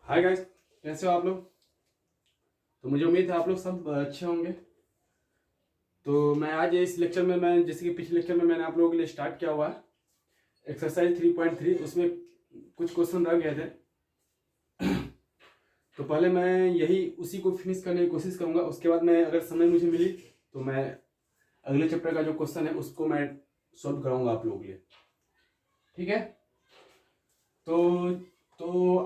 Hi guys, कैसे हो आप लोग। तो मुझे उम्मीद है आप लोग सब अच्छे होंगे। तो मैं आज इस लेक्चर में मैं जैसे कि पिछले लेक्चर में मैंने आप लोगों के लिए स्टार्ट किया हुआ है एक्सरसाइज 3.3। उसमें कुछ क्वेश्चन रह गए थे तो पहले मैं यही उसी को फिनिश करने की कोशिश करूंगा। उसके बाद मैं अगर समय मुझे मिली तो मैं अगले चैप्टर का जो क्वेश्चन है उसको मैं सॉल्व कराऊंगा आप लोगों के लिए, ठीक है। तो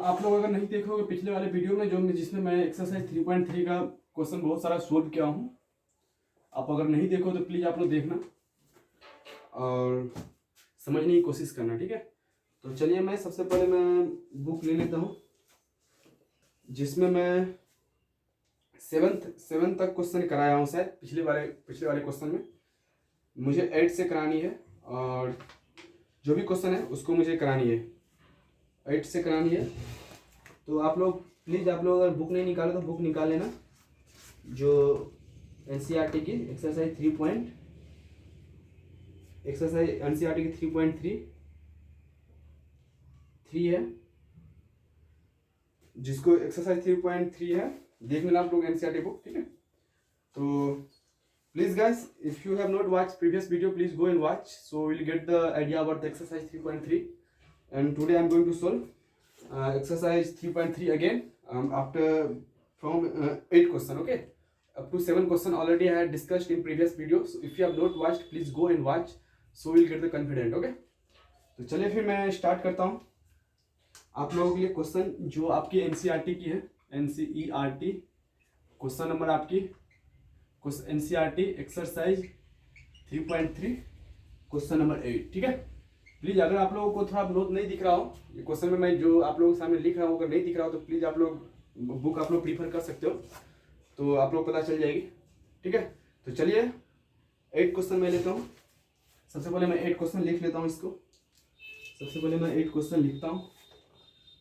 आप लोग अगर नहीं देखोगे पिछले वाले वीडियो में जिसमें मैं एक्सरसाइज 3.3 का क्वेश्चन बहुत सारा सोल्व किया हूँ, आप अगर नहीं देखो तो प्लीज़ आप लोग देखना और समझने की कोशिश करना, ठीक है। तो चलिए मैं सबसे पहले मैं बुक ले लेता हूँ जिसमें मैं सेवन्थ तक क्वेश्चन कराया हूँ। शायद पिछले वाले क्वेश्चन में मुझे 8 से करानी है और जो भी क्वेश्चन है उसको मुझे करानी है 8 से करानी है। तो आप लोग प्लीज़ आप लोग अगर बुक नहीं निकाले तो बुक निकाल लेना, जो एनसीईआरटी की एक्सरसाइज 3.3 है, जिसको एक्सरसाइज 3.3 है देख लेना आप लोग एनसीईआरटी बुक, ठीक है। तो please guys, if you have not watch previous video please go and watch, so will get the idea about the exercise 3.3 and today I am going to solve exercise 3.3 again, after from 8 question, okay, up to 7 question already I had discussed in previous videos. So if you have not watched please go and watch, so we'll get the confident, okay। तो चलिए फिर मैं start करता हूँ आप लोगों के लिए क्वेश्चन जो आपकी एनसीईआरटी की है। एनसीईआरटी क्वेश्चन नंबर आपकी एनसीईआरटी एक्सरसाइज 3.3 क्वेश्चन नंबर 8, ठीक है। प्लीज़ अगर आप लोगों को थोड़ा नोट नहीं दिख रहा हो ये क्वेश्चन में मैं जो आप लोगों के सामने लिख रहा हूँ अगर नहीं दिख रहा हो तो प्लीज़ आप लोग बुक आप लोग प्रीफर कर सकते हो, तो आप लोग पता चल जाएगी, ठीक है। तो चलिए 8 क्वेश्चन मैं लेता हूँ। सबसे पहले मैं 8 क्वेश्चन लिख लेता हूँ इसको। सबसे पहले मैं 8 क्वेश्चन लिखता हूँ।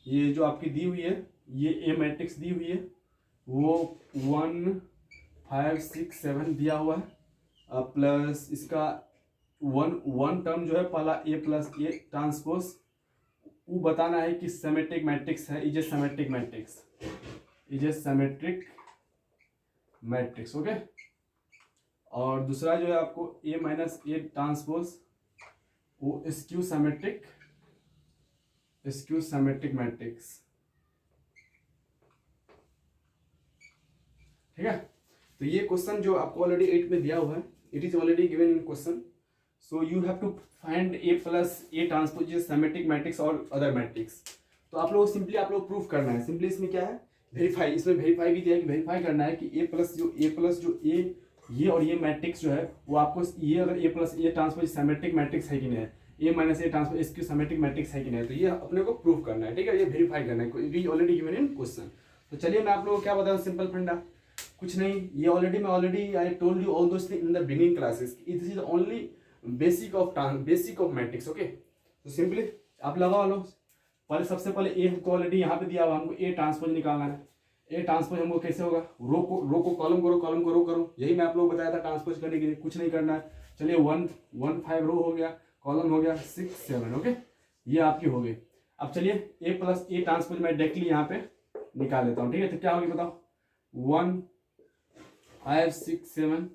ये जो आपकी दी हुई है ये ए मैट्रिक्स दी हुई है, वो 1 5 6 7 दिया हुआ है, प्लस इसका वन टर्म जो है पहला ए प्लस ए ट्रांसपोज, वो बताना है कि सिमेट्रिक मैट्रिक्स है, is a symmetric matrix, is a symmetric matrix, okay. और दूसरा जो है आपको ए माइनस ए ट्रांसपोज, वो स्क्यू सिमेट्रिक मैट्रिक्स, ठीक है। तो ये क्वेश्चन जो आपको ऑलरेडी 8 में दिया हुआ है, it is already given in question, so you have to find A plus A transpose symmetric matrix और अदर मैट्रिक्स। तो आप लोग सिंपली आप लोग प्रूफ करना है। सिंपली इसमें क्या है, वेरीफाई, इसमें वेरीफाई भी दिया है कि वेरीफाई करना है कि ए प्लस जो ए ये और ये मैट्रिक्स जो है वो आपको ये अगर A plus A transpose symmetric matrix है कि नहीं है, A minus A transpose skew symmetric matrix है कि नहीं है, तो ये अपने को प्रूफ करना है, ठीक है। ये वेरीफाई करना है, it is already given in question. तो चलिए मैं आप लोगों को क्या बताऊँ, सिंपल फंडा कुछ नहीं, ये already I told you all those things in the beginning classes, this is only basic of matrix, okay. तो सिंपली आप लगा लो, पहले सबसे पहले ए को ऑलरेडी यहाँ पे दिया हुआ, हमको ए ट्रांसपोज निकालना है। ए ट्रांसपोज हमको कैसे होगा, रो को कॉलम को रो करो, यही मैं आप लोग बताया था ट्रांसपोज करने के लिए, कुछ नहीं करना है। चलिए 1 1 5 रो हो गया, कॉलम हो गया 6 7, ओके, ये आपकी हो गई। अब चलिए ए प्लस ए ट्रांसपोज मैं डायरेक्टली यहाँ पे निकाल लेता हूँ, ठीक है। तो क्या होगी बताओ, 1 5 6 7,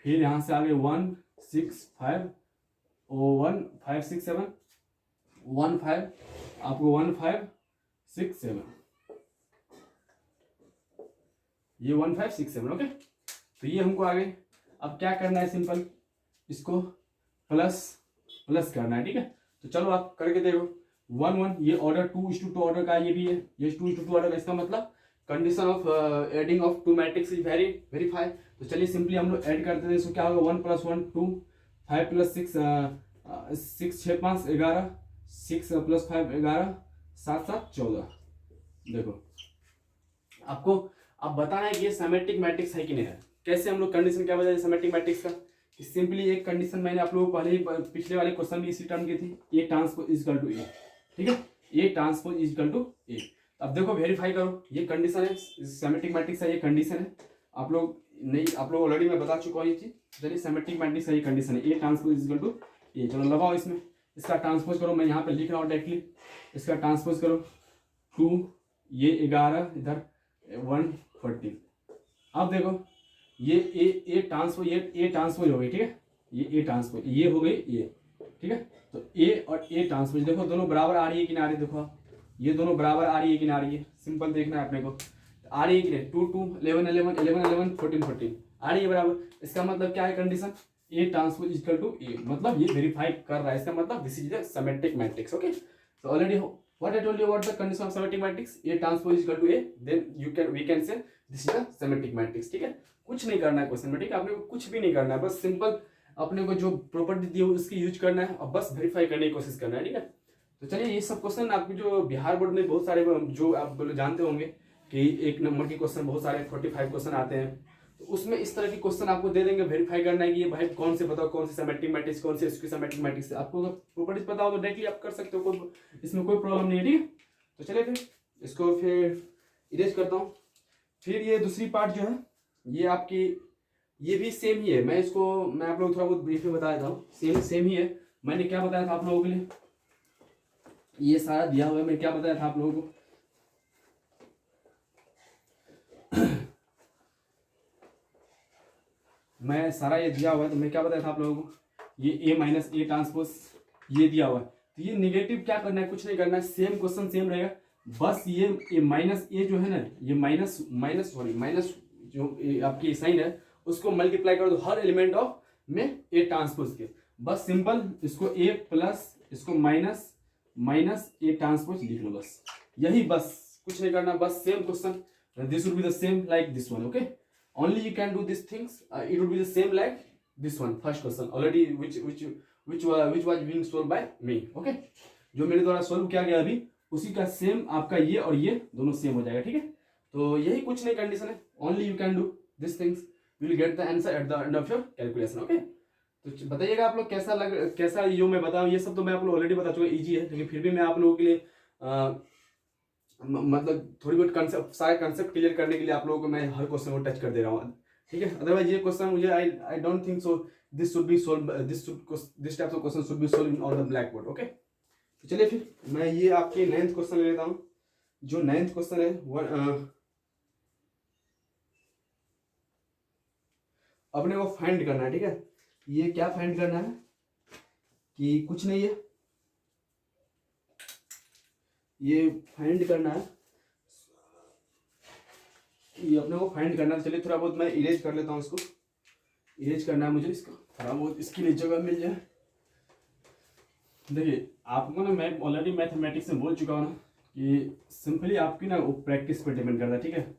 फिर यहाँ से आगे 1 6 5 1 5 6 7 1 5, आपको 1 5 6 7, ये 1 5 6 7, ओके। तो ये हमको आगे अब क्या करना है, सिंपल इसको प्लस करना है, ठीक है। तो चलो आप करके देखो, 1 1, ये ऑर्डर 2:2 ऑर्डर का, ये भी है, ये 2:2 ऑर्डर का, इसका मतलब condition of adding of two matrix is verify. तो चलिए सिंपली हम लोग ऐड करते हैं, इसको क्या होगा, 1 + 1 2, 5 + 6 6 6 5 11, 6 + 5 11, 7 7 14। देखो आपको अब बताना है कि ये सिमेट्रिक मैट्रिक्स है कि नहीं है। कैसे हम लोग कंडीशन क्या बताया सिमेट्रिक मैट्रिक्स का, कि सिंपली एक कंडीशन मैंने आप लोगों को पहले ही पिछले वाले क्वेश्चन में इसी टर्म की थी, ए ट्रांसपोज इक्वल टू ए, ठीक है, ए ट्रांसपोज इक्वल टू ए। अब देखो वेरीफाई करो, ये कंडीशन है, सिमेट्रिक मैट्रिक्स है, ये कंडीशन है। आप लोग नहीं, आप लोग ऑलरेडी मैं बता चुका हूँ ये चीज। चलिए सिमेट्रिक मैट्रिक्स है, ये कंडीशन है, ए ट्रांसपोज इक्वल टू ए। चलो लगाओ इसमें, इसका ट्रांसपोज करो, मैं यहाँ पे लिख रहा हूँ डायरेक्टली, इसका ट्रांसपोज करो 2 ये 11 इधर 114। अब देखो ये ए ट्रांसपोज, ये ए ट्रांसपोज हो गई, ठीक है, ये ए ट्रांसपोज, ये हो गई ये, ठीक है। तो ए और ए ट्रांसपोज देखो दोनों बराबर आ रही है कि ना आ रही है, देखो ये दोनों बराबर आ रही है कि ना आ रही है, सिंपल देखना है अपने को, आ रही है कि नहीं, 2 2 11 11 11 11 14 14 आ रही है बराबर। इसका मतलब क्या है condition, A transpose equal to A, मतलब ये वेरीफाई कर रहा है, इसका मतलब this is the symmetric matrix. Okay, so already what I told you about the condition of symmetric matrix, A transpose equal to A, then we can say this is the symmetric matrix. ठीक है, कुछ नहीं करना है question में, ठीक है, आपने को कुछ भी नहीं करना है, बस सिंपल अपने को जो प्रॉपर्टी दी है उसकी यूज करना है और बस वेरीफाई करने की कोशिश करना है। ठीक है, तो चलिए ये सब क्वेश्चन आपके जो बिहार बोर्ड में बहुत सारे जो आप जानते होंगे कि 1 नंबर के क्वेश्चन बहुत सारे 45 क्वेश्चन आते हैं, तो उसमें इस तरह के क्वेश्चन आपको दे देंगे, वेरीफाई करना है कि ये भाई कौन से बताओ, कौन से सिमेट्रिक मैट्रिक्स, कौन से इसकी सिमेट्रिक मैट्रिक्स, आपको प्रॉपर्टीज पता हो तो डायरेक्टली आप कर सकते हो, कोई इसमें कोई प्रॉब्लम नहीं है। ठीक है, तो चलिए फिर इसको फिर इरेज करता हूँ। फिर ये दूसरी पार्ट जो है ये आपकी, ये भी सेम ही है, मैं आप लोगों को थोड़ा बहुत ब्रीफ में बता देता हूँ, सेम ही है। मैंने क्या बताया था आप लोगों के लिए, ये सारा दिया हुआ है, मैं क्या बताया था आप लोगों को, मैं सारा ये दिया हुआ है, तो मैं क्या बताया था आप लोगों को, ये ए माइनस ए ट्रांसपोज ये दिया हुआ है, तो ये निगेटिव क्या करना है, कुछ नहीं करना है, सेम क्वेश्चन सेम रहेगा, बस ये माइनस ए जो है ना, ये माइनस जो आपकी साइन है उसको मल्टीप्लाई कर दो हर एलिमेंट ऑफ में ए ट्रांसपोज के, बस सिंपल इसको ए प्लस इसको माइनस ए ट्रांसपोज लिख लो, बस यही, बस कुछ नहीं करना, बस same question, this would be the same like this one. Okay, only you can do these things, it would be the same like this one, first question already which was being solved by me। okay, जो मेरे द्वारा solve किया गया अभी उसी का same आपका ये और ये दोनों सेम हो जाएगा। ठीक है, तो यही कुछ नहीं कंडीशन है, only you can do these things, you will get the answer at the end of your calculation। okay, तो बताइएगा आप लोग कैसा जो मैं बताऊँ, ये सब तो मैं आप लोग ऑलरेडी बता चुका, इजी है, लेकिन फिर भी मैं आप लोगों के लिए मतलब थोड़ी बहुत कंसेप्ट, सारे कंसेप्ट क्लियर करने के लिए आप लोगों को मैं हर क्वेश्चन को टच कर दे रहा हूँ। ठीक है, अदरवाइज ये क्वेश्चन मुझे I don't think so this should be solve, this types of question should be solve on the black board. Okay, तो चलिए फिर मैं ये आपके 9th क्वेश्चन ले लेता हूँ। जो 9th क्वेश्चन है अपने को फाइंड करना है। ठीक है, ये क्या फाइंड करना है कि कुछ नहीं है, ये फाइंड करना है, ये अपने को फाइंड करना है। चलिए थोड़ा बहुत मैं इरेज कर लेता हूँ, इसको इरेज करना है मुझे, इसको थोड़ा बहुत इसके लिए जगह मिल जाए। देखिए आपको ना मैं ऑलरेडी मैथमेटिक्स में बोल चुका हूँ ना कि सिंपली आपकी ना वो प्रैक्टिस पर डिपेंड करता है। ठीक है,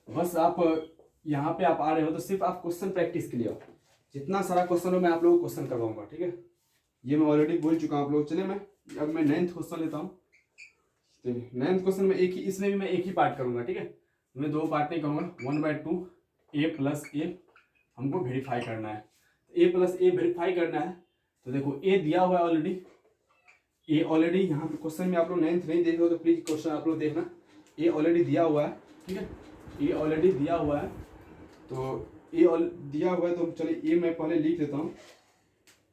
बस आप यहाँ पे आप आ रहे हो तो सिर्फ आप क्वेश्चन प्रैक्टिस के लिए आओ, जितना सारा क्वेश्चन हो मैं आप लोगों को क्वेश्चन करवाऊंगा। ठीक है, ये मैं ऑलरेडी बोल चुका हूँ आप लोग। चलिए अब मैं 9th क्वेश्चन लेता हूँ। 9th क्वेश्चन में इसमें भी मैं एक ही पार्ट करूंगा। ठीक है, मैं 2 पार्ट नहीं करूंगा, 1/2 ए प्लस ए हमको वेरीफाई करना है, ए प्लस ए वेरीफाई करना है। तो देखो ए दिया हुआ है ऑलरेडी, ए ऑलरेडी यहाँ पे क्वेश्चन में आप लोग 9th नहीं देख रहे हो तो प्लीज क्वेश्चन आप लोग देखना, ए ऑलरेडी दिया हुआ है। ठीक है, ए ऑलरेडी दिया हुआ है, तो ए दिया हुआ है, तो चलिए ए मैं पहले लिख लेता हूँ,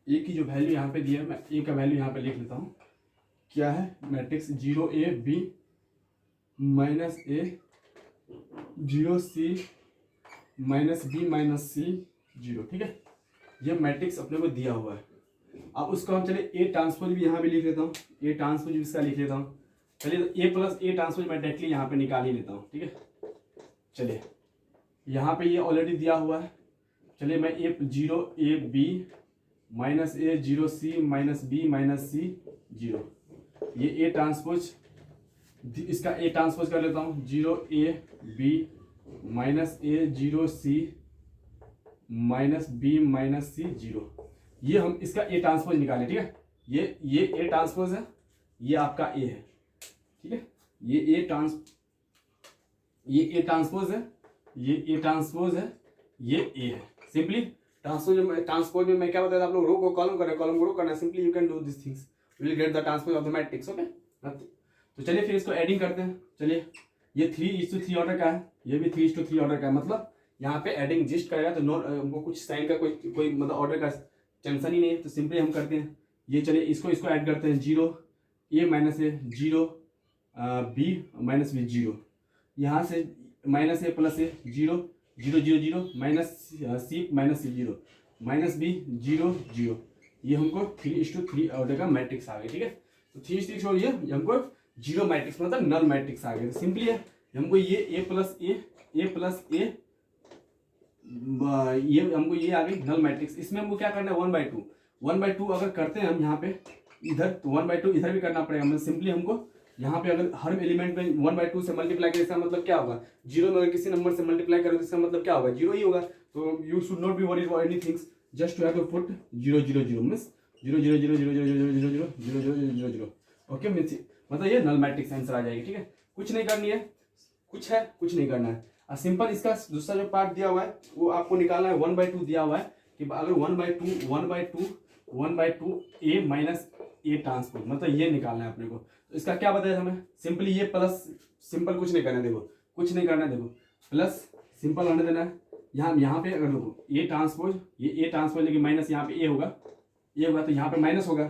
ए की जो वैल्यू यहाँ पे दिया है मैं ए का वैल्यू यहाँ पे लिख लेता हूँ। क्या है matrix 0a b minus a 0c minus b minus c 0। ठीक है, ये मैट्रिक्स अपने को दिया हुआ है। अब उसको हम चले ए ट्रांसपोज भी यहाँ भी लिख लेता हूँ, ए ट्रांसपोज भी इसका लिख लेता हूँ। चलिए तो ए प्लस ए ट्रांसपोज मैं डायरेक्टली यहाँ पे निकाल ही लेता हूँ। ठीक है, चलिए यहाँ पे ये ऑलरेडी दिया हुआ है, चलिए मैं ए 0a b minus a 0c minus b minus c 0, ये ए ट्रांसपोज, इसका ए ट्रांसपोज कर लेता हूँ, 0a b minus a 0c minus b minus c 0, ये हम इसका ए ट्रांसपोज निकालें। ठीक है, ये ए ट्रांसपोज है, ये आपका ए है। ठीक है, ये ए ट्रांसपोज है, ये ए ट्रांसपोज है, ये ए है। सिंपली ट्रांसपोज में मैं क्या बताया था आप लोग, रो को कॉलम करना है, कॉलम को रो करना है। Simply you can do this things, you will get the transpose of the matrix. Okay, तो चलिए फिर इसको एडिंग करते हैं। चलिए ये 3:3 ऑर्डर का है, ये भी 3:3 ऑर्डर का है, मतलब यहाँ पे एडिंग जिस्ट करेगा तो हमको कुछ साइन का कोई मतलब ऑर्डर का टेंशन ही नहीं है। तो सिंपली हम करते हैं ये, चलिए इसको ऐड करते हैं, 0 a minus A 0 B minus B zero, यहाँ से minus A plus A zero zero zero zero minus C minus C zero minus B zero zero, ये हमको 3:3 ऑर्डर का मैट्रिक्स आ गया। ठीक है, तो 3:6 और ये हमको जीरो मैट्रिक्स मतलब नल मैट्रिक्स आ गया। तो सिंपली है हमको ये ए प्लस ए ये हमको ये आ गई नल मैट्रिक्स। इसमें हमको क्या करना है 1/2 अगर करते हैं हम यहाँ पे इधर तो 1/2 इधर भी करना पड़ेगा। मतलब सिंपली हमको यहाँ पे अगर हर एलिमेंट में 1/2 से मल्टीप्लाई करें इसका मतलब क्या होगा, जीरो में अगर किसी नंबर से मल्टीप्लाई करें तो इसका मतलब क्या होगा, जीरो ही होगा। तो you should not be worried for anything, just to have to put 0 0 0 means 0 0 0 0 0 0 0 0 0 0 0 0 okay means मतलब ये नल मैट्रिक्स आंसर आ जाएगी। ठीक है, कुछ नहीं करनी है, कुछ नहीं करना है। सिंपल इसका दूसरा जो पार्ट दिया हुआ है वो आपको निकालना है। 1/2 दिया हुआ है कि अगर 1/2 ए माइनस ए ट्रांसपोज मतलब ये निकालना है अपने को। तो इसका क्या बताया हमें, सिंपली ये प्लस, सिंपल कुछ नहीं करना है, देखो कुछ नहीं करना है, देखो प्लस सिंपल होने देना है। यहाँ पे अगर देखो ए ट्रांसपोज, ये ए ट्रांसपोज लेकिन माइनस यहाँ पे ए होगा तो यहाँ पे माइनस होगा।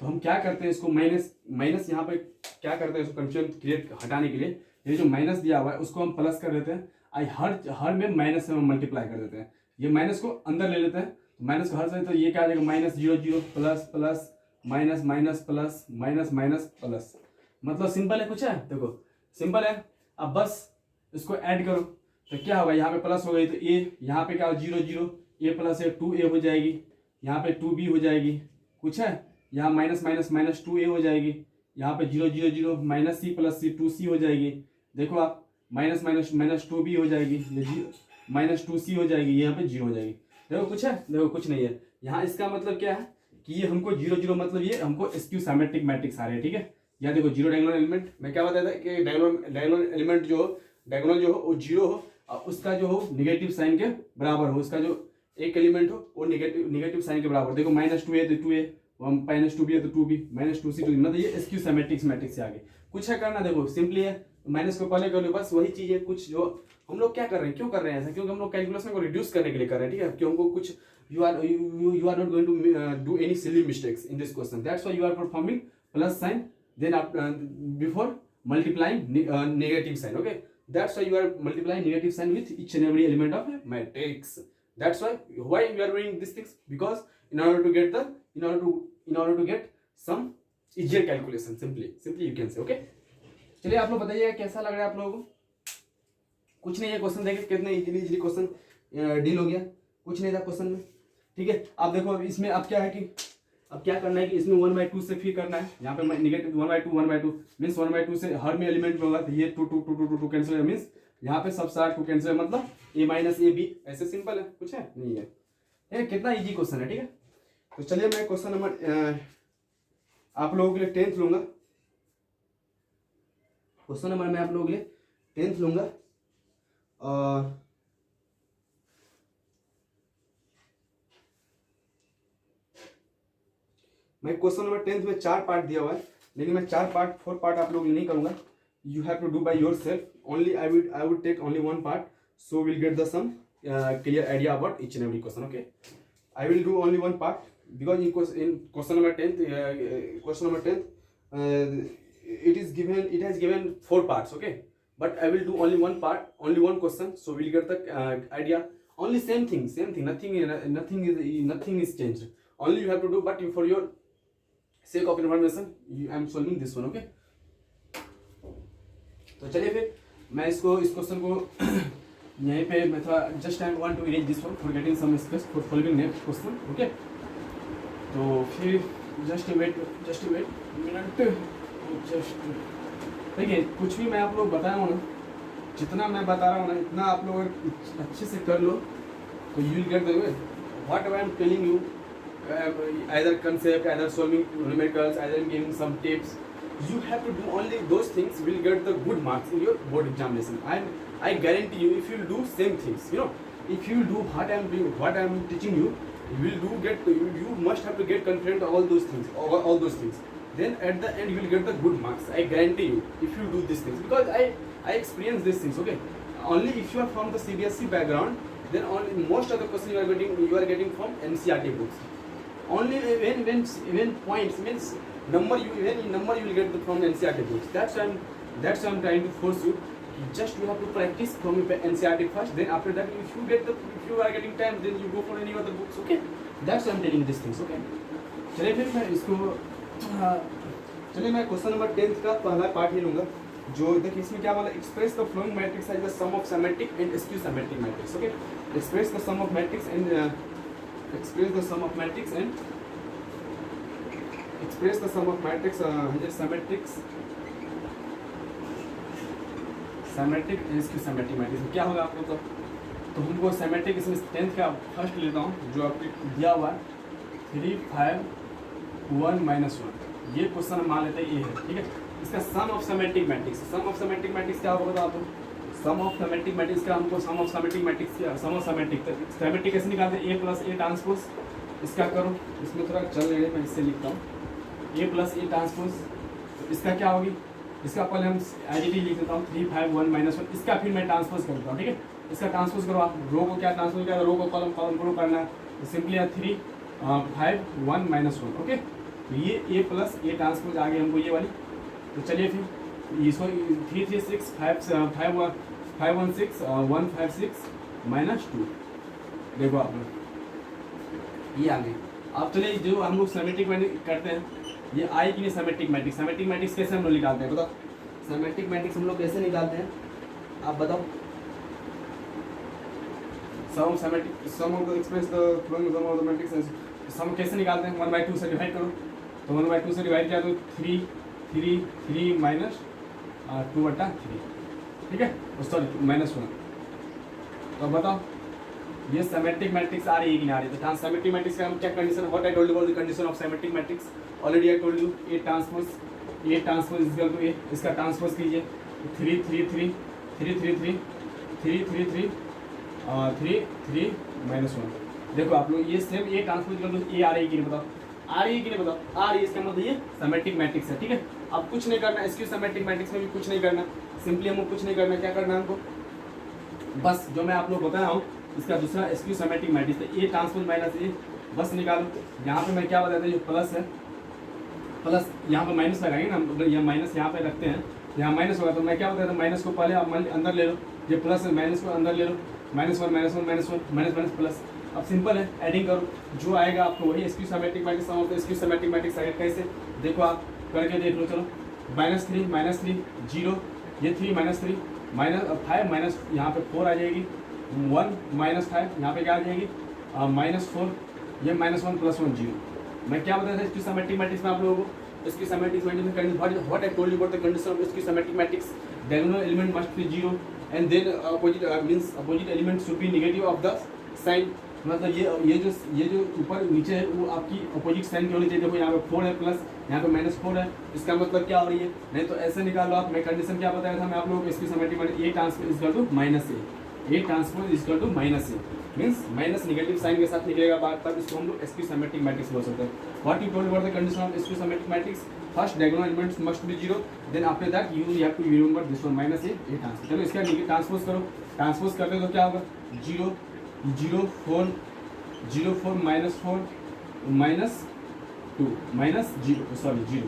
तो हम क्या करते हैं इसको माइनस यहाँ पे क्या करते हैं इसको कंफ्यूजन क्रिएट हटाने के लिए ये जो माइनस दिया हुआ है उसको हम प्लस कर देते हैं। हर में माइनस से हम मल्टीप्लाई कर देते हैं, ये माइनस को अंदर ले लेते हैं, माइनस को हर से, तो ये क्या आ जाएगा minus 0 0 plus plus minus minus plus minus minus plus. मतलब सिंपल है, कुछ है देखो सिंपल है। अब बस इसको ऐड करो तो क्या होगा, यहाँ पे प्लस हो गई तो ए, यहाँ पे क्या हो 0 0 ए प्लस ए 2a हो जाएगी, यहाँ पे 2b हो जाएगी, कुछ है यहाँ माइनस माइनस माइनस 2a हो जाएगी, यहाँ पे 0 0 0 माइनस सी प्लस सी 2c हो जाएगी। देखो आप माइनस माइनस माइनस 2b हो जाएगी, ये माइनस 2c हो जाएगी, यहाँ पे 0 हो जाएगी। देखो कुछ है, देखो कुछ नहीं है। यहाँ इसका मतलब क्या है कि ये हमको 0 0 मतलब ये हमको स्क्यू सिमेट्रिक मैट्रिक्स आ रहे हैं। ठीक है, यहाँ देखो जीरो डायगोनल एलिमेंट, मैं क्या बताया था कि डायगोनल एलिमेंट जो डायगोनल जो हो वो जीरो हो और उसका जो हो निगेटिव साइन के बराबर हो, उसका जो एक एलिमेंट हो वो निगेटिव साइन के बराबर। देखो माइनस 2a तो 2a, माइनस 2b है तो 2b, माइनस 2c तो मतलब ये स्क्यू सिमेट्रिक मैट्रिक्स से आगे कुछ है करना। देखो सिंपली है, माइनस को पहले कर लो, बस वही चीज है। कुछ जो हम लोग क्या कर रहे हैं, क्यों कर रहे हैं ऐसा, क्योंकि हम लोग कैलकुलेशन को रिड्यूस करने के लिए कर रहे हैं। ठीक है, क्योंकि हमको कुछ you are not going to do any silly mistakes in this question. That's why you are performing plus sign then before multiplying negative sign. Okay, that's why you are multiplying negative sign with each and every element of a matrix. That's why you are doing these things, because in order to get some easier calculation, simply you can say. Okay, चलिए आप लोग बताइए कैसा लग रहा है आप लोगों को। कुछ नहीं है, क्वेश्चन देखे कितने इजीली क्वेश्चन डील हो गया, कुछ नहीं था क्वेश्चन में। ठीक है, आप देखो अब इसमें अब क्या है कि अब क्या करना है कि इसमें 1/2 से फिर करना है। यहाँ पे निगेटिव 1/2 मीन्स 1/2 से हर में एलिमेंट में होगा तो ये 2 कैंसिल है, मीन्स यहाँ पे सब सारा 2 कैंसिल है, मतलब a माइनस ए बी, ऐसे सिंपल है, कुछ है नहीं है। कितना इजी क्वेश्चन है। ठीक है, तो चलिए मैं क्वेश्चन नंबर आप लोगों के लिए 10th लूंगा। क्वेश्चन नंबर मैं आप लोगों के लिए 10th लूंगा और मैं क्वेश्चन नंबर 10th में 4 पार्ट दिया हुआ है, लेकिन मैं 4 पार्ट आप लोग नहीं करूंगा। You have to do by yourself only. I would take only 1 part, so will get the some clear idea about each and every question. Okay, I will do only 1 part because in question number 10th it has given 4 parts. Okay, but I will do only 1 part, only 1 question, so we'll get the idea. Only same thing, nothing is changed. Only you have to do, but for your sake of information I am solving this one. Okay, तो चलिए फिर मैं इस question को यहीं पे मैं थोड़ा just I want to erase this one for getting some space for solving next question. Okay, तो फिर जस्ट वेट मिनट। जस्ट देखिए, कुछ भी मैं आप लोग बताया हूँ ना, जितना मैं बता रहा हूँ ना इतना आप लोग अच्छे से कर लो तो you will get the way what I am telling you, either concept, either solving numericals, either giving some tips. You have to do only those things, will get the good marks in your board examination. And I guarantee you, if you do same things, if you do what I am teaching you, you must have to get confident all those things. Then at the end you will get the good marks. I guarantee you, if you do these things, because I experience these things. Okay, only if you are from the CBSE background, then only most of the questions you are getting from NCERT books. Only when points means number you will get from NCERT books. That's why That's why I'm trying to force you. Just you have to practice from NCERT first. Then after that, if you are getting time, then you go for any other books. Okay? That's why I'm telling you these things. Okay? चलिए फिर मैं इसको चलिए मैं question number 10 का पहला part ही लूँगा. जो देखिए इसमें क्या बोला, express the following matrix as the sum of symmetric and skew symmetric matrix. Okay, express the sum of matrix and express the sum of matrix and express the sum of matrix symmetric and skew symmetric matrix. क्या होगा आपको तो हमको symmetric इसमें 10th का first लेता हूँ जो आपको दिया हुआ 3 5 1 -1. ये क्वेश्चन हम मान लेते हैं ये है. ठीक है, इसका sum of symmetric matrix. Sum of symmetric matrix क्या होगा बताओ आपको. सम ऑफ सिमेट्रिक मैट्रिक्स का हमको सम ऑफ सिमेट्रिक मैट्रिक्स क्या, सम ऑफ सिमेट्रिक कैसे निकालते हैं, a + a ट्रांसपोज. इसका करो, इसमें थोड़ा चल रहे मैं इससे लिखता हूँ a + a ट्रांसपोज. तो इसका क्या होगी, इसका पहले हम आईडेंटिटी लिख देता हूँ 3 5 1 -1. इसका फिर मैं ट्रांसपोज करता हूँ. ठीक है, इसका ट्रांसपोज करो आप. रो को क्या ट्रांसपोज किया, रो को कॉलम कॉलम करना है. तो सिंपली 3 5 1 -1. ओके, तो ये a + a ट्रांसपोज आ गई हमको ये वाली. तो चलिए फिर इसको 3 3 6 5 1 6 1 5 6 -2. देखो आप लोग ये आ गई. अब चलिए जो हम लोग सिमेट्रिक मैट्रिक्स करते हैं, ये आई कि नहीं सिमेट्रिक मैट्रिक्स. सिमेट्रिक मैट्रिक्स कैसे हम लोग निकालते हैं बताओ. सिमेट्रिक मैट्रिक्स हम लोग कैसे निकालते हैं आप बताओ. Sum of the express the flowing sum of the matrix. Sum कैसे निकालते हैं, 1/2 से डिवाइड करो. तो 1/2 से डिवाइड किया तो 3 3 3 -2/3. ठीक है, सॉरी -1. तो बताओ ये सिमेट्रिक मैट्रिक्स आ रही है कि नहीं आ रही है. तो सिमेट्रिक मैट्रिक्स का हम क्या condition, what I told you about the condition of symmetric matrix. Already I told you A transpose is equal to A. इसका ट्रांसपोज कीजिए 3 3 3 3 3 3 3 3 3 3 3 -1. देखो आप लोग ये same A transpose equal to A आ रही है कि नहीं बताओ. आ रही है कि नहीं बताओ. आ रही है, इसका मतलब ये सिमेट्रिक मैट्रिक्स है. ठीक है, अब कुछ नहीं करना, स्क्यू सिमेट्रिक मैट्रिक्स में भी कुछ नहीं करना. सिंपली हमको कुछ नहीं करना. क्या करना है हमको, बस जो मैं आप लोग बता रहा हूँ इसका दूसरा स्क्यू सिमेट्रिक मैट्रिक्स है A ट्रांसपोज -A. बस निकालो. यहाँ पे मैं क्या बताता हूँ, जो प्लस है प्लस यहाँ पे माइनस लगाएंगे ना, अगर ये माइनस यहाँ पे रखते हैं, यहाँ माइनस होगा. तो मैं क्या बताता हूँ, माइनस को पहले आप अंदर ले लो. ये प्लस है, माइनस को अंदर ले लो. -1 -1 -1 -1 प्लस. अब सिंपल है, एडिंग करो. जो आएगा आपको वही skew symmetric matrix. Sum of the skew symmetric matrix आएगा कैसे, देखो आप करके देख लो. चलो -3 0. ये 3 -3 -5 यहाँ पे 4 आ जाएगी. 1 -5 यहाँ पे क्या आ जाएगी -4. ये -1 + 1 0. मैं क्या बताया था इसकी सिमेट्रिक मैट्रिक्स में आप लोगों को. इसकी सिमेट्रिक मैट्रिक्स में what I told you about the condition of skew symmetric matrix. Diagonal element must be 0 and then opposite element should be negative of the sign. मतलब ये जो ऊपर नीचे है वो आपकी अपोजिट साइन की होनी चाहिए. देखो यहाँ पे 4 है प्लस, यहाँ पे -4 है. इसका मतलब क्या हो रही है, नहीं तो ऐसे निकाल लो आप. मैं कंडीशन क्या बताया था मैं आप लोगों को, इसकी symmetric matrix A transpose equal to -A. A transpose equal to -A means minus negative sign के साथ निकलेगा बात, तब इसको हम लोग स्क्यू सिमेट्रिक मैट्रिक्स बोल सकते हैं. What you told about the condition of skew symmetric matrix. First diagonal elements must be 0, then after that you have to remember this one -A. Transpose. चलो इसका ट्रांसपोज करो. ट्रांसपोज करते तो क्या होगा 0 0 4 0 4 -4 -2 -0.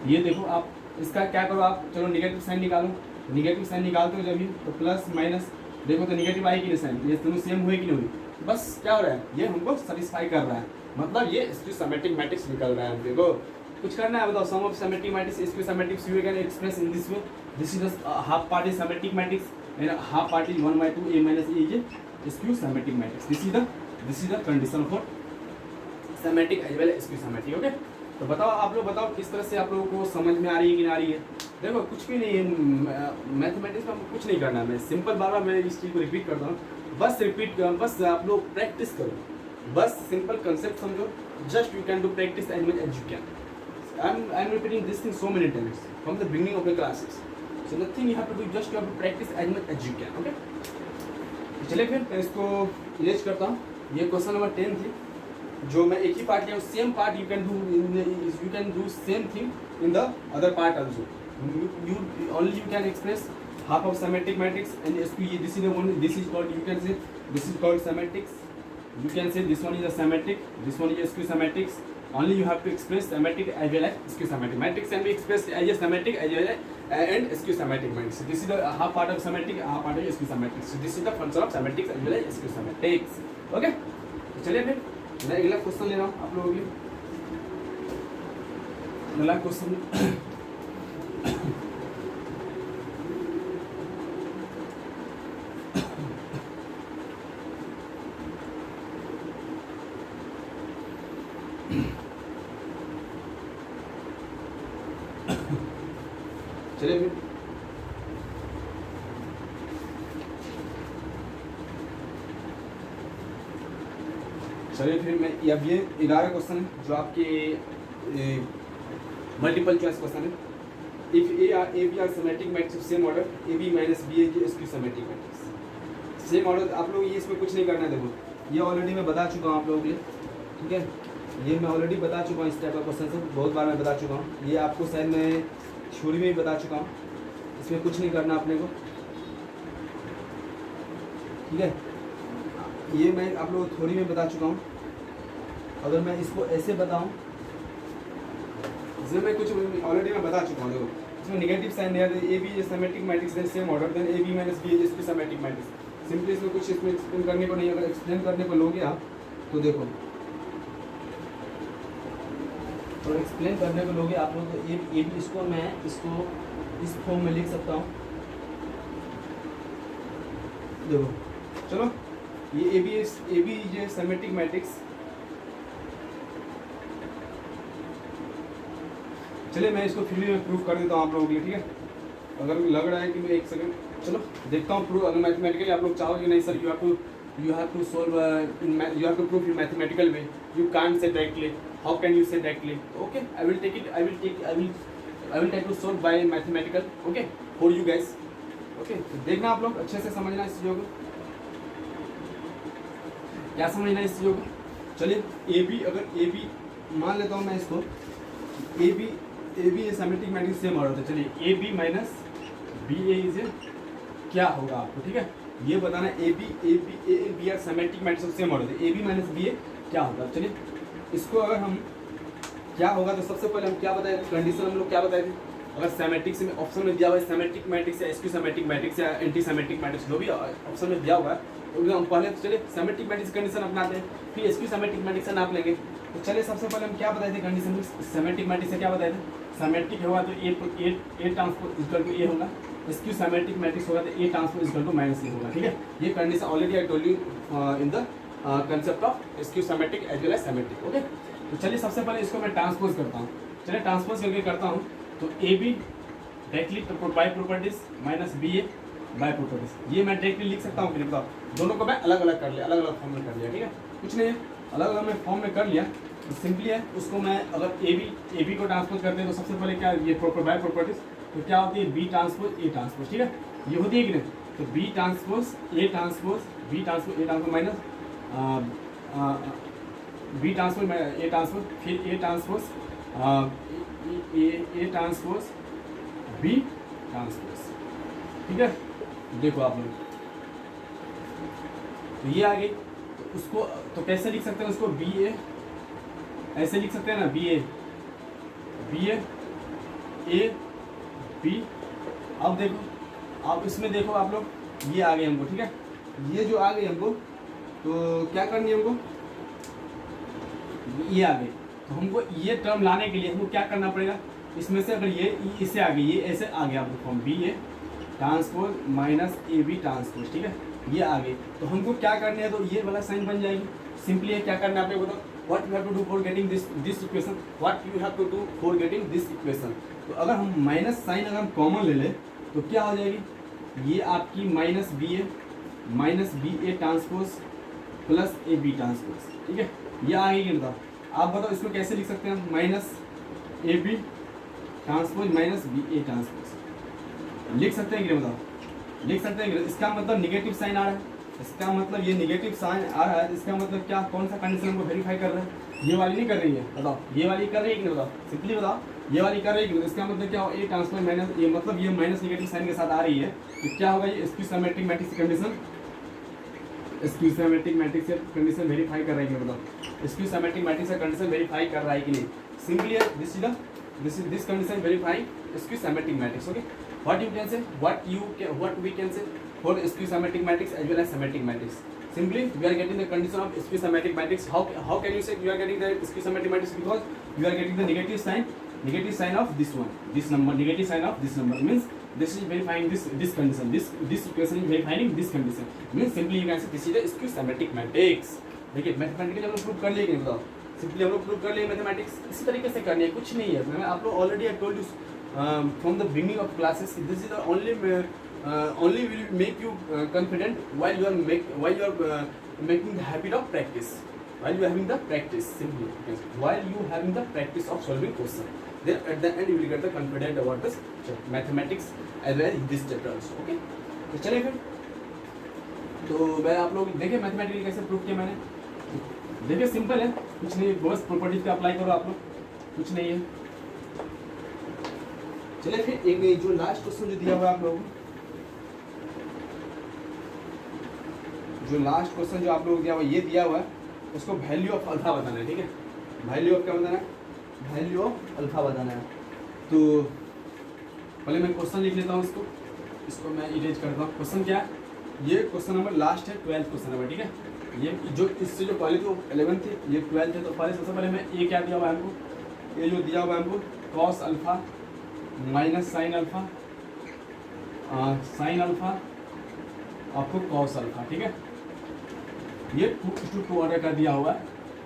ये देखो आप इसका क्या करो आप, चलो निगेटिव साइन निकालो. निगेटिव साइन निकालते हो जब ये तो प्लस माइनस, देखो तो निगेटिव आई कि नहीं साइन, ये दोनों सेम हुए कि नहीं हुई. बस क्या हो रहा है, ये हमको सेटिस्फाई कर रहा है. मतलब ये स्क्यू सिमेट्रिक मैट्रिक्स निकल रहा है. देखो कुछ करना है बताओ. Sum of symmetric matrix skew symmetrics you can express in this way. This is the half part is symmetric matrix and half part is 1/2 A - A is skew symmetric matrix. This is the condition for symmetric as well as skew symmetric. Okay, तो बताओ आप लोग बताओ किस तरह से आप लोगों को समझ में आ रही है कि नहीं आ रही है. देखो कुछ भी नहीं है, मैथमेटिक्स में कुछ नहीं करना. मैं सिंपल बार मैं इस चीज़ को रिपीट करता हूँ. बस आप लोग प्रैक्टिस करो. बस सिंपल कंसेप्ट समझो. Just you can do practice as much as you can. I am repeating this thing so many times from the beginning of the classes. So nothing you have to do, just you have to practice as much as you can. Okay, चलिए फिर मैं इसको erase करता हूँ. ये question number 10 थी, जो मैं एक ही पार्ट लिया. Same part you can do same thing in the other part also. You can express half of symmetric matrix and this is the one, this is called, you can say this is called symmetrics. You can say this one is a symmetric, this one is a skew symmetrics, only you have to express symmetric as well as skew symmetric. Matrix can be expressed as a symmetric as well as and skew symmetric matrix. So this is the half part of symmetric, half part of skew symmetric. So this is the function of symmetric as well as skew symmetrics. Okay, तो चलिए फिर मैं अगला question ले रहा हूँ आप लोगों के लिए. अगला क्वेश्चन चलिए फिर मैं अब ये 11 क्वेश्चन है जो आपके मल्टीपल चॉइस क्वेश्चन है. If A B are symmetric matrix same order A B minus B A skew symmetric matrix same order. आप लोग ये इसमें कुछ नहीं करना है. देखो ये ऑलरेडी मैं बता चुका हूँ आप लोगों के लिए. ठीक है, ये मैं ऑलरेडी बता चुका हूँ. इस टाइप का क्वेश्चन से बहुत बार मैं बता चुका हूँ. ये आपको शायद मैं थ्योरी में ही बता चुका हूँ. इसमें कुछ नहीं करना अपने को. ठीक है, ये मैं आप लोगों को थ्योरी में बता चुका हूँ. अगर मैं इसको ऐसे बताऊँ, इसमें मैं कुछ ऑलरेडी मैं बता चुका हूँ. देखो इसमें नेगेटिव साइन है. A B symmetric matrix then same order then A B minus B is symmetric matrix. Simply इसमें कुछ इसमें एक्सप्लेन करने को नहीं. अगर एक्सप्लेन करने को लोगे आप तो देखो, और एक्सप्लेन करने को लोगे आप लोग तो ए बी इसको मैं इसको इस फॉर्म में लिख सकता हूँ. देखो चलो ये ए बी ये सिमेट्रिक मैट्रिक्स. चलिए मैं इसको फिर भी मैं प्रूफ कर देता हूँ आप लोगों के लिए. ठीक है, अगर लग रहा है कि मैं एक सेकंड चलो देखता हूँ प्रूफ. अगर मैथमेटिकली आप लोग चाहोगे नहीं sir you have to solve you have to prove in mathematical way. You can't say directly. How can you say directly? Okay, I will try to solve by mathematical. Okay, for you guys. Okay, तो देखना आप लोग अच्छे से समझना इस चीज़ों को. क्या समझना इस चीज़ों को. चलिए ए बी, अगर ए बी मान लेता हूँ मैं इसको, A B A symmetric matrix same order होता है. चलिए A B minus B A is क्या होगा आपको. ठीक है, ये बताना A B are symmetric matrix same order है. A B minus B A क्या होगा. चलिए इसको अगर हम क्या होगा तो सबसे पहले हम क्या बताए थे, कंडीशन हम लोग क्या बताए थे. अगर सिमेट्रिक में ऑप्शन में दिया हुआ है सिमेट्रिक मैट्रिक्स या स्क्यू सिमेट्रिक मैट्रिक्स या एंटी सिमेट्रिक मैट्रिक्स, जो भी ऑप्शन में दिया हुआ है तो हम पहले तो चलिए सिमेट्रिक मैट्रिक्स कंडीशन अपनाते हैं, फिर स्क्यू सिमेट्रिक मैट्रिक्स से नाप लेंगे. तो चलिए सबसे पहले हम क्या बताए थे कंडीशन में. सिमेट्रिक मैट्रिक्स से क्या बताए थे, सिमेट्रिक होगा तो A transpose equal to A होगा. स्क्यू सिमेट्रिक मैट्रिक्स होगा तो A transpose equal to minus A होगा. ठीक है, ये condition already I told you in the concept of skew symmetric as well as symmetric. Okay, तो चलिए सबसे पहले इसको मैं ट्रांसपोज करता हूँ. चलिए ट्रांसपोज करके करता हूँ तो A B directly by properties minus B A by properties. ये मैं डायरेक्टली लिख सकता हूँ कि बताओ. दोनों को मैं अलग अलग कर लिया, अलग अलग फॉर्म में कर लिया. ठीक है, कुछ नहीं है, अलग अलग मैं फॉर्म में कर लिया तो सिंपली है. उसको मैं अगर ए बी को ट्रांसपोज करते हैं तो सबसे पहले क्या ये बाय प्रॉपर्टीज तो क्या होती है बी ट्रांसपोज ए ट्रांसपोज. ठीक है, ये होती है कि नहीं. तो B transpose A transpose B transpose A transpose minus B transpose A transpose फिर A transpose A transpose B transpose. ठीक है, देखो आप लोग तो ये आ गई. तो उसको तो कैसे लिख सकते हैं उसको, बी ए ऐसे लिख सकते हैं ना, बी ए बी. अब देखो अब इसमें देखो आप लोग ये आ गए हमको. ठीक है, ये जो आ गई हमको तो क्या करनी है हमको, ये आ गई. तो हमको ये टर्म लाने के लिए हमको क्या करना पड़ेगा, इसमें से अगर ये इससे आ गई, ये ऐसे आ गया आपको form B A transpose minus A B transpose. ठीक है, ये आ गई. तो हमको क्या करना है, तो ये वाला साइन बन जाएगी. सिंपली क्या करना है आपको बताओ, what you have to do for getting this equation, what you have to do for getting this equation. तो अगर हम माइनस साइन अगर हम कॉमन ले लें तो क्या हो जाएगी, ये आपकी minus B A transpose plus A B transpose. ठीक है, ये आ गई. बताओ आप बताओ इसको कैसे लिख सकते हैं, minus A B transpose minus B A transpose लिख सकते हैं कि बताओ, लिख सकते हैं. इसका मतलब निगेटिव साइन आ रहा है, इसका मतलब ये निगेटिव साइन आ रहा है. इसका मतलब क्या, कौन सा कंडीशन हमको वेरीफाई कर रहा है, ये वाली नहीं कर रही है. बताओ ये वाली कर रही है कि नहीं, बताओ सिंपली बताओ ये वाली कर रही है कि. इसका मतलब क्या हो, ए ट्रांसपोज माइनस ये मतलब ये माइनस निगेटिव साइन के साथ आ रही है. तो क्या होगा, ये इसकी symmetric matrix condition skew symmetric matrix से कंडीशन वेरीफाई कर रहा है कि मतलब स्क्यू सिमेट्रिक मैट्रिक्स से कंडीशन वेरीफाई कर रहा है कि नहीं. Simply this is the this condition verifying skew symmetric matrix. Okay, what you can say, what we can say for skew symmetric matrix as well as symmetric matrix. Simply we are getting the condition of skew symmetric matrix. How can you say you are getting the skew symmetric matrix? Because you are getting the negative sign of this one, this number, negative sign of this number means this is verifying this condition, this equation is verifying this condition means simply you can say this is the skew symmetric matrix. देखिए mathematically हम लोग prove कर लिए कि नहीं बताओ. Simply हम लोग प्रूव कर लिए मैथमेटिक्स इसी तरीके से करनी है, कुछ नहीं है. मैं आप लोग already I told you from the beginning of classes this is the only will make you confident while you are making the habit of practice, while you are having the practice. Simply while you having the practice of solving question, then at the end you will get the confident about this mathematics as well as this chapter also. Okay, तो चलिए फिर. तो मैं आप लोग देखिए mathematically कैसे prove किया मैंने. देखिए सिंपल है, कुछ नहीं, बस प्रॉपर्टीज का अप्लाई करो आप लोग, कुछ नहीं है. चलिए फिर एक जो लास्ट क्वेश्चन जो दिया हुआ है आप लोगों को, जो लास्ट क्वेश्चन जो आप लोगों को दिया हुआ ये दिया हुआ है, उसको वैल्यू ऑफ अल्फा बताना है. ठीक है, वैल्यू ऑफ क्या बताना है, वैल्यू ऑफ अल्फा बताना है. तो पहले मैं क्वेश्चन लिख लेता हूँ, इसको मैं इरेज करता हूँ. क्वेश्चन क्या है, ये क्वेश्चन नंबर लास्ट है 12th क्वेश्चन नंबर. ठीक है, ये जो इससे जो पहले तो 11th थी, ये 12th है. तो पहले सबसे पहले मैं ये क्या दिया हुआ है हमको, ये जो दिया हुआ है हमको cos alpha minus sine alpha, sine alpha आपको कॉस अल्फा. ठीक है, ये 2 ऑर्डर का दिया हुआ है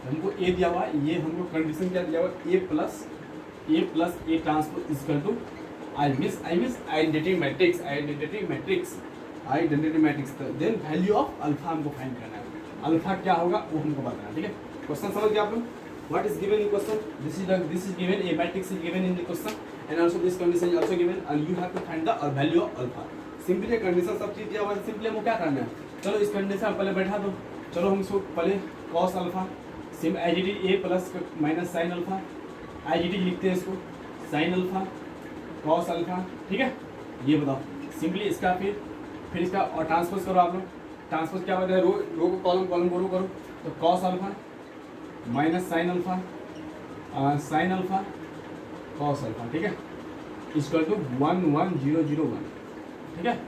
हमको. ए दिया हुआ है, ये हमको कंडीशन क्या दिया हुआ है, A plus A transpose equal to I means identity matrix. Then value of alpha हमको फाइंड करना है. अल्फा क्या होगा वो हमको बताना है. ठीक है, क्वेश्चन समझ गए आप लोग. What is given in question, this is given, a matrix is given in the question and also this condition is also given and you have to find the value of alpha. Simply condition सब चीज दिया हुआ है. Simply हमको क्या करना है, चलो इस कंडीशन पहले बैठा दो. चलो हम इसको पहले cos alpha SIM I D T A plus minus sine alpha, I D T लिखते हैं इसको, साइन अल्फा कॉस अल्फा. ठीक है, ये बताओ सिंपली इसका फिर इसका और ट्रांसपोज करो आप लोग. ट्रांसपोज क्या होता है, रो को कॉलम को रो करो. तो cos alpha minus sine alpha cos alpha. ठीक है, इक्वल टू 11001. ठीक है,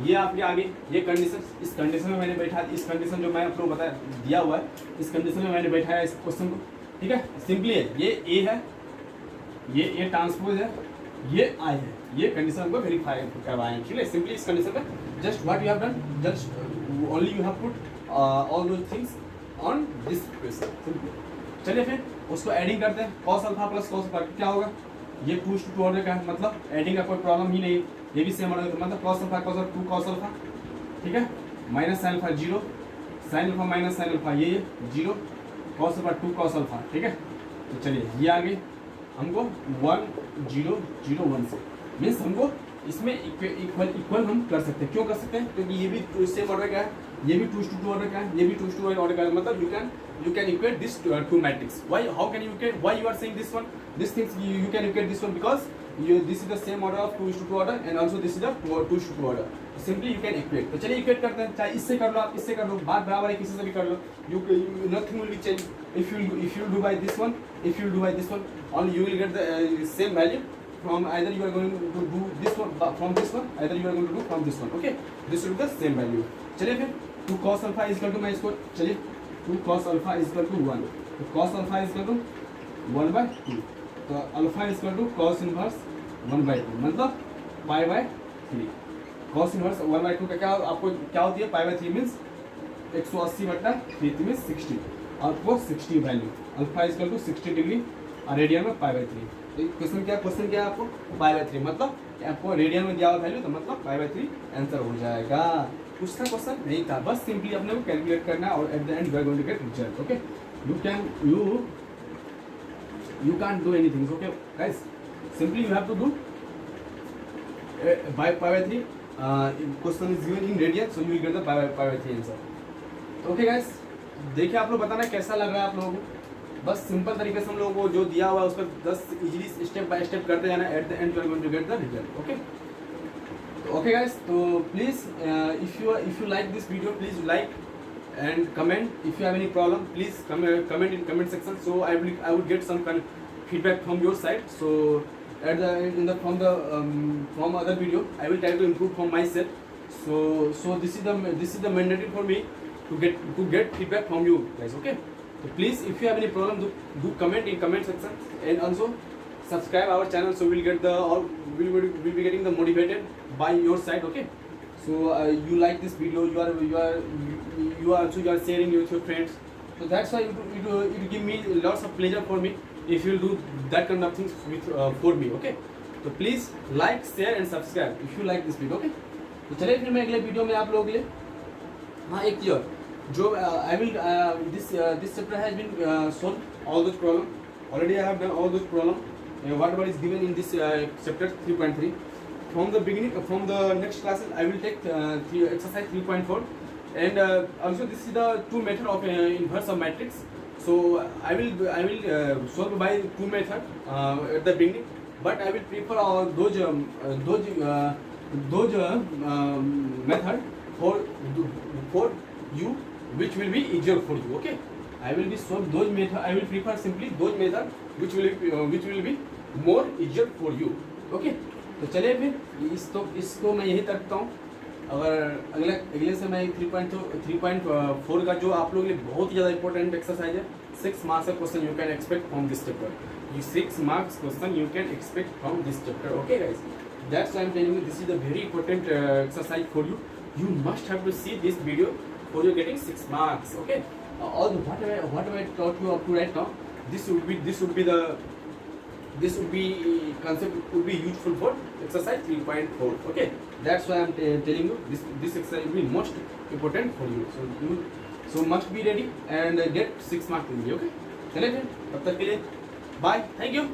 ये आपके आगे ये कंडीशन, इस कंडीशन में मैंने बैठा, इस कंडीशन जो मैं आप लोग बताया दिया हुआ है, इस कंडीशन में मैंने बैठाया इस क्वेश्चन को. ठीक है, सिंपली है, ये ए है, ये ए ट्रांसपोज है, ये आई है, ये कंडीशन हमको वेरीफाई करवाए हैं. ठीक है, सिंपली इस कंडीशन में just what you have done, just only you have put all those things on this question. Simply चलिए फिर उसको एडिंग करते हैं. Cos alpha plus cos alpha क्या होगा, ये 2 ऑर्डर का है, मतलब एडिंग का कोई प्रॉब्लम ही नहीं. ये भी सेम ऑर्डर, मतलब कॉस अल्फा 2 कॉस अल्फा. ठीक है, minus sine alpha 0, sine alpha minus sine alpha ये 0, कॉस अल्फा 2 कॉस अल्फा. ठीक है, तो चलिए ये आगे हमको 1001 से मीन्स हमको इसमें इक्वल हम कर सकते हैं. क्यों कर सकते हैं, क्योंकि ये भी सेम ऑर्डर का है, ये भी 2 ऑर्डर का है, ये भी 2 ऑर्डर का है. मतलब you can equate this two matrix. Why, how can you equate, why you are saying this one, this things you can equate this one because this is the same order of 2:2 order and also this is the 2:2 order. Simply you can equate. तो चलिए equate करते हैं. चाहे इससे कर लो आप, इससे कर लो, बात बराबर है, किसी से भी कर लो. Nothing will be changed. If you do by this one, only you will get the same value from either you are going to do this one from this one, either you are going to do from this one. Okay, this will be the same value. चलिए फिर 2 cos alpha is equal to, मैं इसको चलिए 2 cos alpha is equal to 1. तो cos alpha is equal to 1/2. तो alpha is equal to cos inverse 1/2 मतलब π/3. cos inverse 1/2 का क्या आपको क्या होती है, π/3 मीन्स 180/3 मीन्स 60. आपको 60 value alpha is equal to 60 degree और रेडियन में π/3. क्वेश्चन क्या है आपको π/3 मतलब आपको रेडियन में दिया हुआ वैल्यू, तो मतलब π/3 आंसर हो जाएगा. कुछ था क्वेश्चन नहीं था, बस सिंपली अपने को कैलकुलेट करना है और at the end you are going to get result. Okay, you can't do anything. Okay guys, simply you have to do by π/3. Question is given in radian, so you will get the π/3 answer. Okay guys, देखिए आप लोग बताना कैसा लग रहा है आप लोगों को. बस सिंपल तरीके से हम लोगों को जो दिया हुआ है उस पर 10 इजीली स्टेप बाय स्टेप करते जाना. At the end you are going to get the result. Okay, okay guys, तो please if you like this video, please like and comment if you have any problem. Please comment in comment section, so I would get some kind of feedback from your side. So at the from other video I will try to improve from myself. So this is the mandatory for me to get feedback from you guys. Okay, so please, if you have any problem, do comment in comment section, and also subscribe our channel, so we'll get we'll be getting the motivated by your side. Okay, so you like this video, you are sharing it with your friends, so that's why it will give me lots of pleasure for me if you do that kind of things with for me. Okay, so please like, share and subscribe if you like this video. Okay, तो चलिए फिर मैं अगले video में आप लोगों के लिए, हाँ एक चीज और जो I will this chapter has been solved all those problem. Already I have done all those problem whatever is given in this chapter 3.3. From the beginning, from the next classes I will take exercise 3.4, and also this is the two method of inverse of matrix. So I will solve by two method at the beginning, but I will prefer those method for you, which will be easier for you. Okay, I will be solve those method. I will prefer simply those method which will be more easier for you. Okay, तो चलिए फिर इसको मैं यही रखता हूँ. अगर अगले से मैं 3.4 का जो आप लोगों के लिए बहुत ही ज़्यादा इंपॉर्टेंट एक्सरसाइज है, 6 मार्क्स का question you can expect from this chapter. ये 6 marks question you can expect from this chapter. Okay guys, that's why I'm telling you this is a very important exercise for you. You must have to see this video for you getting 6 marks. Okay, all the whatever I taught you up to right now, this would be concept would be useful for exercise 3.4. Okay, that's why I'm telling you this exercise will be most important for you. So must be ready and get 6 marks in. Okay, चलिए फिर तब तक के लिए bye. Thank you.